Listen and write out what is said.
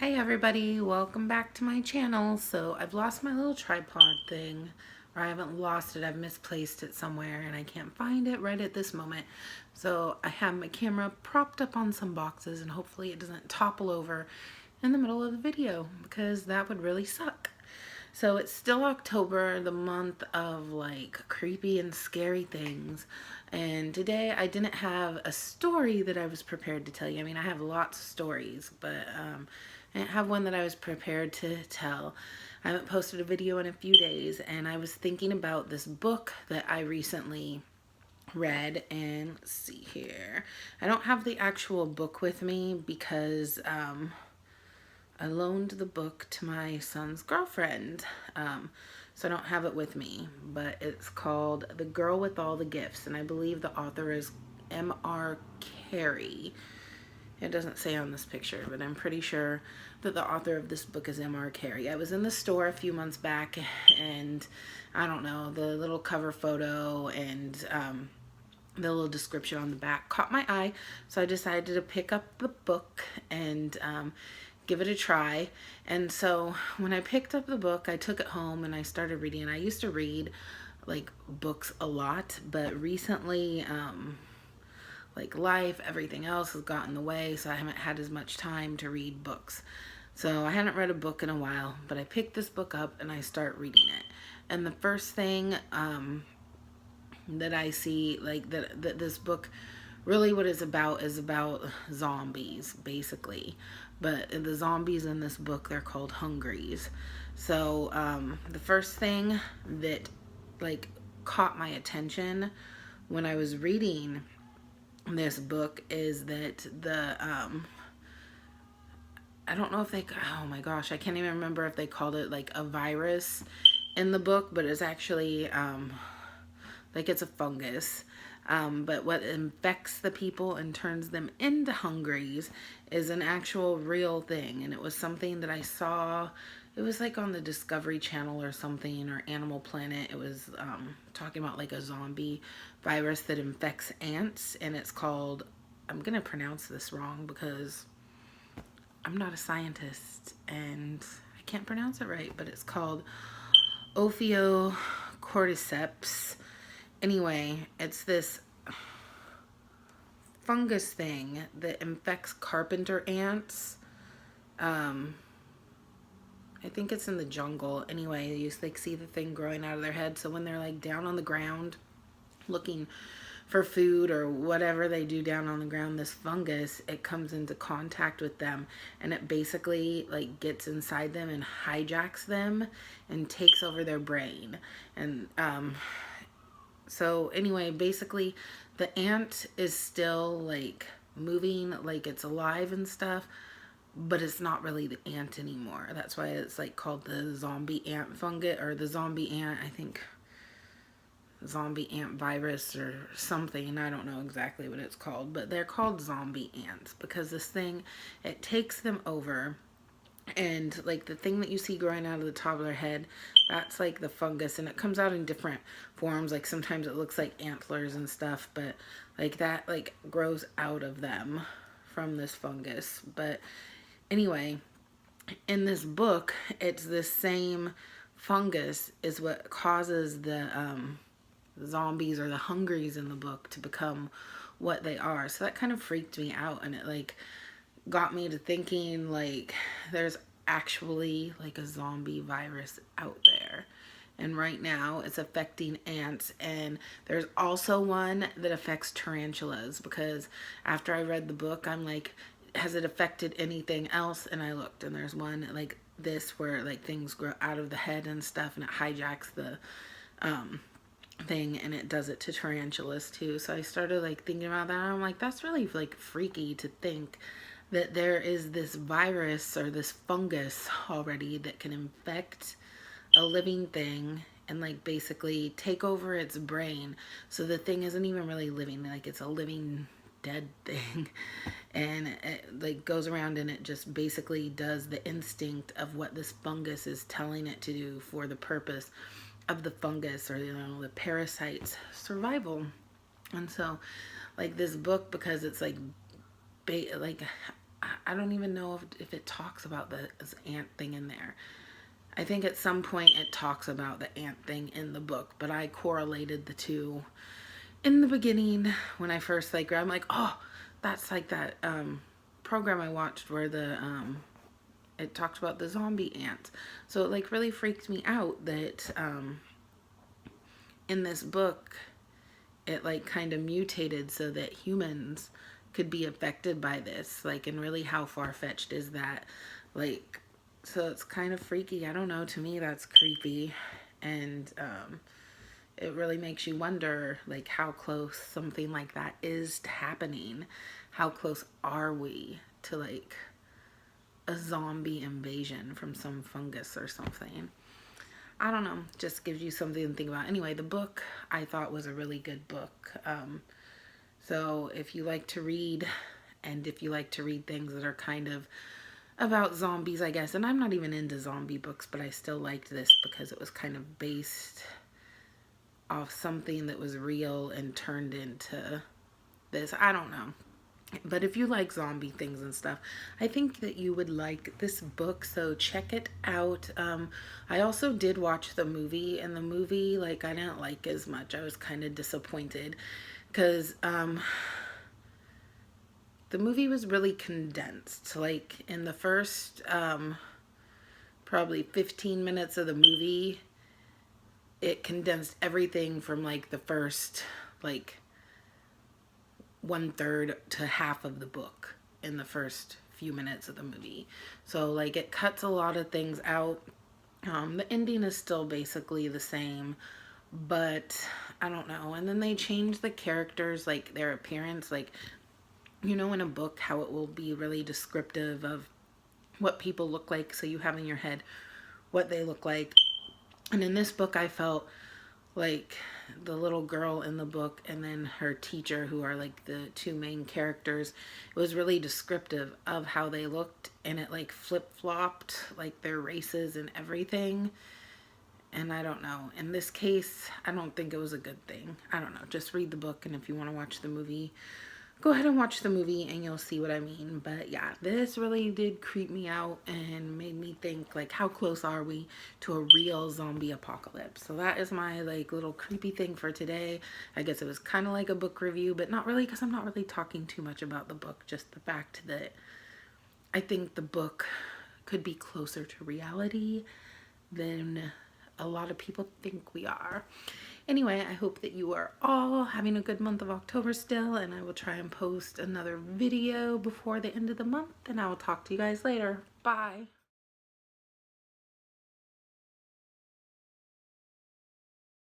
Hey everybody, welcome back to my channel. So I've lost my little tripod thing, or I haven't lost it, I've misplaced it somewhere and I can't find it right at this moment. So I have my camera propped up on some boxes and hopefully it doesn't topple over in the middle of the video because that would really suck. So it's still October, the month of like creepy and scary things. And today I didn't have a story that I was prepared to tell you. I mean, I have lots of stories, but I didn't have one that I was prepared to tell. I haven't posted a video in a few days, and I was thinking about this book that I recently read. And let's see here. I don't have the actual book with me because I loaned the book to my son's girlfriend, so I don't have it with me, but it's called The Girl with All the Gifts, and I believe the author is M.R. Carey. It doesn't say on this picture, but I'm pretty sure that the author of this book is M.R. Carey. I was in the store a few months back, and I don't know, the little cover photo and the little description on the back caught my eye, so I decided to pick up the book and give it a try. And so when I picked up the book, I took it home and I started reading. I used to read like books a lot, but recently like life, everything else has gotten in the way, so I haven't had as much time to read books. So I hadn't read a book in a while, but I picked this book up and I start reading it. And the first thing that I see, like that this book really what it's about is about zombies, basically. But the zombies in this book, they're called hungries. So the first thing that like caught my attention when I was reading this book is that the I don't know if they, oh my gosh, I can't even remember if they called it like a virus in the book, but it's actually like it's a fungus. But what infects the people and turns them into hungries is an actual real thing. And it was something that I saw, it was like on the Discovery Channel or something, or Animal Planet. It was talking about like a zombie virus that infects ants, and it's called, I'm gonna pronounce this wrong because I'm not a scientist and I can't pronounce it right, but it's called Ophiocordyceps. Anyway, it's this fungus thing that infects carpenter ants. I think it's in the jungle. Anyway, you like see the thing growing out of their head. So when they're like down on the ground looking for food or whatever they do down on the ground, this fungus, it comes into contact with them and it basically like gets inside them and hijacks them and takes over their brain. And so anyway, basically the ant is still like moving, like it's alive and stuff, but it's not really the ant anymore. That's why it's like called the zombie ant fungus, or the zombie ant, I think zombie ant virus or something. I don't know exactly what it's called, but they're called zombie ants because this thing, it takes them over. And like the thing that you see growing out of the top of their head, that's like the fungus, and it comes out in different forms. Like sometimes it looks like antlers and stuff, but like that like grows out of them from this fungus. But anyway, in this book, it's the same fungus is what causes the zombies or the hungries in the book to become what they are. So that kind of freaked me out, and it like got me to thinking like there's actually like a zombie virus out there, and right now it's affecting ants. And there's also one that affects tarantulas, because after I read the book I'm like, has it affected anything else? And I looked, and there's one like this where like things grow out of the head and stuff, and it hijacks the thing, and it does it to tarantulas too. So I started like thinking about that, and I'm like, that's really like freaky to think that there is this virus or this fungus already that can infect a living thing and like basically take over its brain. So the thing isn't even really living, like it's a living dead thing, and it like goes around and it just basically does the instinct of what this fungus is telling it to do for the purpose of the fungus, or you know, the parasite's survival. And so like this book, because it's like I don't even know if it talks about this ant thing in there. I think at some point it talks about the ant thing in the book, but I correlated the two in the beginning when I first like read. I'm like, oh, that's like that program I watched where the it talked about the zombie ants. So it like really freaked me out that in this book it like kind of mutated so that humans could be affected by this. Like, and really how far-fetched is that? Like, so it's kind of freaky. I don't know, to me that's creepy. And it really makes you wonder like how close something like that is to happening. How close are we to like a zombie invasion from some fungus or something? I don't know, just gives you something to think about. Anyway, the book I thought was a really good book. So if you like to read, and if you like to read things that are kind of about zombies, I guess, and I'm not even into zombie books, but I still liked this because it was kind of based off something that was real and turned into this. I don't know. But if you like zombie things and stuff, I think that you would like this book, so check it out. I also did watch the movie, and the movie, like, I didn't like as much. I was kind of disappointed because the movie was really condensed. Like, in the first probably 15 minutes of the movie, it condensed everything from, like, the first, like, 1/3 to half of the book in the first few minutes of the movie. So like it cuts a lot of things out. The ending is still basically the same, but I don't know. And then they change the characters, like their appearance, like, you know, in a book how it will be really descriptive of what people look like, so you have in your head what they look like. And in this book I felt like the little girl in the book and then her teacher, who are like the two main characters, it was really descriptive of how they looked, and it like flip-flopped like their races and everything. And I don't know, in this case I don't think it was a good thing. I don't know, just read the book, and if you want to watch the movie, go ahead and watch the movie and you'll see what I mean. But yeah, this really did creep me out and made me think, like, how close are we to a real zombie apocalypse? So that is my like little creepy thing for today. I guess it was kind of like a book review, but not really, because I'm not really talking too much about the book. Just the fact that I think the book could be closer to reality than a lot of people think we are. Anyway, I hope that you are all having a good month of October still, and I will try and post another video before the end of the month, and I will talk to you guys later. Bye.